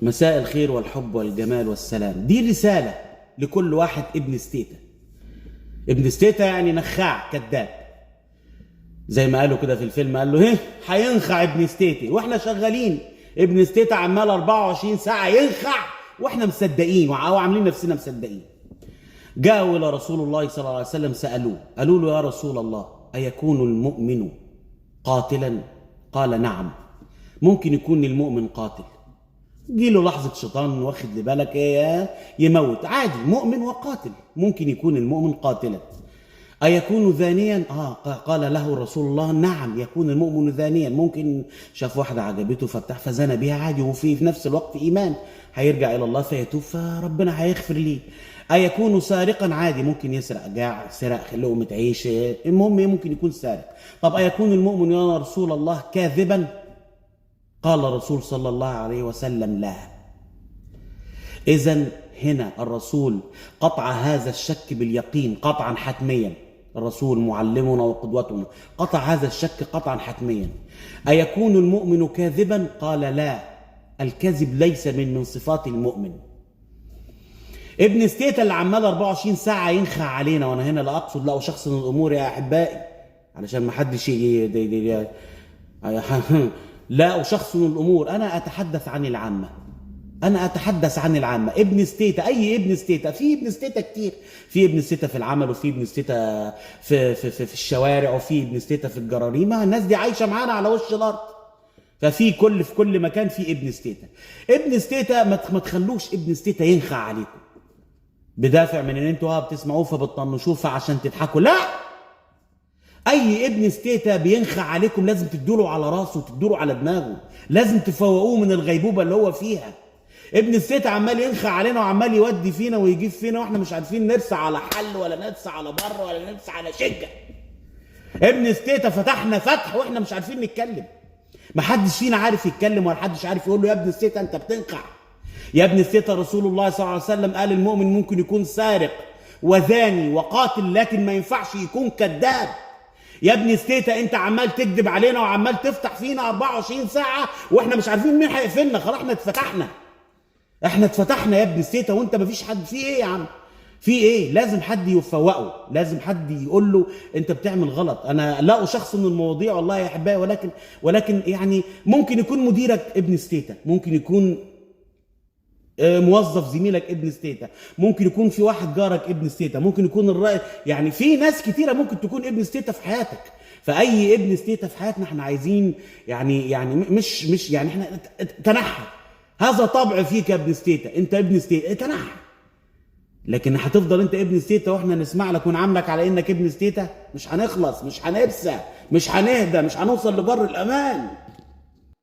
مساء الخير والحب والجمال والسلام. دي رسالة لكل واحد ابن ستيتا. ابن ستيتا يعني نخاع كذاب، زي ما قالوا كده في الفيلم، قال له هينخع ابن ستيتا، واحنا شغالين ابن ستيتا عمال 24 ساعة ينخع واحنا مصدقين او عاملين نفسنا مصدقين. جاءوا الى رسول الله صلى الله عليه وسلم سألوه، قالوا له: يا رسول الله، أيكون المؤمن قاتلا؟ قال: نعم، ممكن يكون المؤمن قاتل. جيله لحظة شيطان واخد لبالك يموت عادي، مؤمن وقاتل، ممكن يكون المؤمن قاتلا. أيكون ذانيا؟ قال له رسول الله: نعم، يكون المؤمن ذانيا، ممكن شاف واحدة عجبته فزنى بها عادي، وفي نفس الوقت إيمان، هيرجع إلى الله فيتوب فربنا هيغفر ليه. أيكون سارقا؟ عادي، ممكن يسرق، جاع سرق لقمة عيش، المهم ممكن يكون سارق. طب أيكون المؤمن يا رسول الله كاذبا؟ قال الرسول صلى الله عليه وسلم: لا. إذن هنا الرسول قطع هذا الشك باليقين قطعا حتميا، الرسول معلمنا وقدوتنا قطع هذا الشك قطعا حتميا. أيكون المؤمن كاذبا؟ قال: لا، الكذب ليس من صفات المؤمن. ابن ستيتا اللي عمال 24 ساعة ينخع علينا، وانا هنا لا اقصد لا اشخصن الامور يا احبائي علشان ما حدش لا اشخصن الامور، انا اتحدث عن العامة، انا اتحدث عن العامة. ابن ستيتا، اي ابن ستيتا؟ في ابن ستيتا كتير، في ابن ستيتا في العمل، وفي ابن ستيتا في الشوارع، وفي ابن ستيتا في الجراريمة. الناس دي عايشة معانا على وش الارض، ففي كل مكان في ابن ستيتا. ابن ستيتا ما تخلوش ابن ستيتا ينخع عليكم بدافع من ان انتوا بتسمعوه فبتطنشوه فعشان تضحكوا. لا، اي ابن ستيتا بينخع عليكم لازم تدوله على راسه وتدوله على دماغه، لازم تفوقوه من الغيبوبه اللي هو فيها. ابن ستيتا عمال ينخع علينا وعمال يودي فينا ويجيب فينا، واحنا مش عارفين نرسى على حل ولا نرسى على بر ولا نرسى على شجه. ابن ستيتا فتحنا فتح واحنا مش عارفين نتكلم، محدش فينا عارف يتكلم ولا حدش عارف يقول له: يا ابن ستيتا انت بتنخع. يا ابن ستيتا رسول الله صلى الله عليه وسلم قال: المؤمن ممكن يكون سارق وذاني وقاتل، لكن ما ينفعش يكون كذاب. يا ابن ستيتا انت عمال تكذب علينا وعمال تفتح فينا 24 ساعة واحنا مش عارفين مين هيقفلنا، خلاص احنا اتفتحنا يا ابن ستيتا، وانت مفيش حد. في ايه يا عم؟ في ايه؟ لازم حد يفوقه، لازم حد يقول له انت بتعمل غلط. انا لا اشخصن المواضيع والله يا احبائي، ولكن يعني ممكن يكون مديرك ابن ستيتا، ممكن يكون موظف زميلك ابن ستيتا، ممكن يكون في واحد جارك ابن ستيتا، ممكن يكون الرأي، يعني في ناس كتيرة ممكن تكون ابن ستيتا في حياتك. فأي ابن ستيتا في حياتنا احنا عايزين يعني مش يعني احنا تنحى، هذا طبع فيك يا ابن ستيتا، انت ابن ستيتا تنحى. لكن هتفضل انت ابن ستيتا واحنا نسمع لك ونعاملك على انك ابن ستيتا؟ مش هنخلص، مش هنرسى، مش هنهدى، مش هنوصل لبر الأمان.